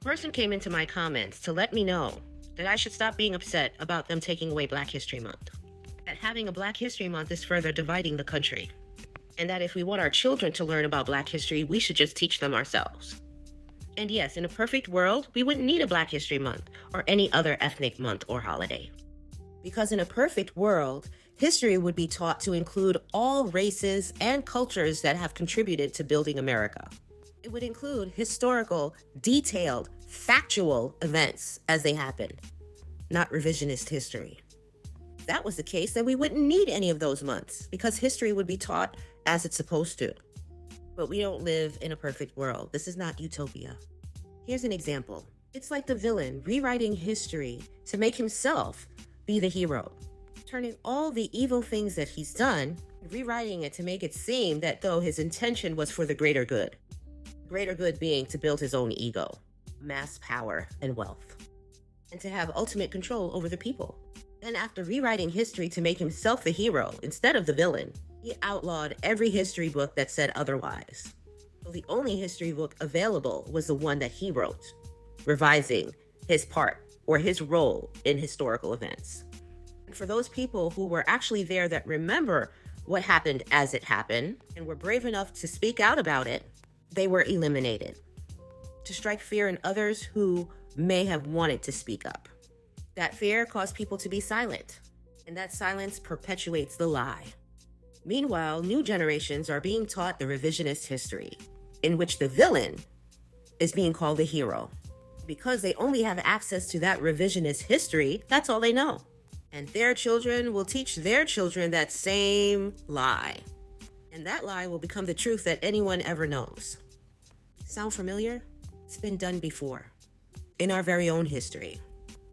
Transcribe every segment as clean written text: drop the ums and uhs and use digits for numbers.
A person came into my comments to let me know that I should stop being upset about them taking away Black History Month. That having a Black History Month is further dividing the country. And that if we want our children to learn about Black history, we should just teach them ourselves. And yes, in a perfect world, we wouldn't need a Black History Month or any other ethnic month or holiday. Because in a perfect world, history would be taught to include all races and cultures that have contributed to building America. It would include historical, detailed, factual events as they happened, not revisionist history. If that was the case, then we wouldn't need any of those months because history would be taught as it's supposed to. But we don't live in a perfect world. This is not utopia. Here's an example. It's like the villain rewriting history to make himself be the hero, turning all the evil things that he's done, rewriting it to make it seem that though his intention was for the greater good. Greater good being to build his own ego, mass power, and wealth, and to have ultimate control over the people. Then after rewriting history to make himself the hero instead of the villain, he outlawed every history book that said otherwise. So the only history book available was the one that he wrote, revising his part or his role in historical events. And for those people who were actually there that remember what happened as it happened and were brave enough to speak out about it, they were eliminated, to strike fear in others who may have wanted to speak up. That fear caused people to be silent, and that silence perpetuates the lie. Meanwhile, new generations are being taught the revisionist history, in which the villain is being called the hero. Because they only have access to that revisionist history, that's all they know. And their children will teach their children that same lie. And that lie will become the truth that anyone ever knows. Sound familiar? It's been done before. In our very own history.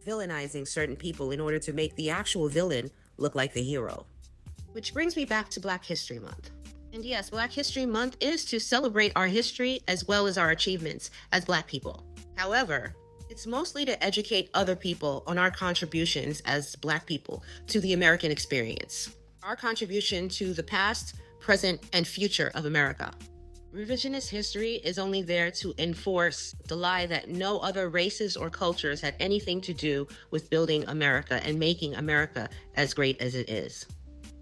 Villainizing certain people in order to make the actual villain look like the hero. Which brings me back to Black History Month. And yes, Black History Month is to celebrate our history as well as our achievements as Black people. However, it's mostly to educate other people on our contributions as Black people to the American experience. Our contribution to the past, present, and future of America. Revisionist history is only there to enforce the lie that no other races or cultures had anything to do with building America and making America as great as it is.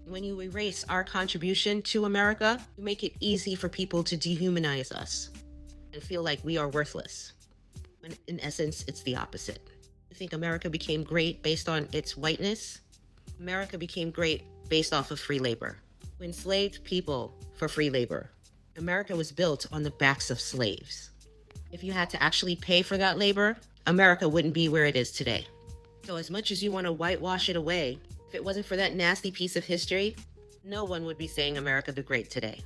When you erase our contribution to America, you make it easy for people to dehumanize us and feel like we are worthless. When in essence, it's the opposite. You think America became great based on its whiteness? America became great based off of free labor. We enslaved people for free labor. America was built on the backs of slaves. If you had to actually pay for that labor, America wouldn't be where it is today. So as much as you want to whitewash it away, if it wasn't for that nasty piece of history, no one would be saying America the Great today.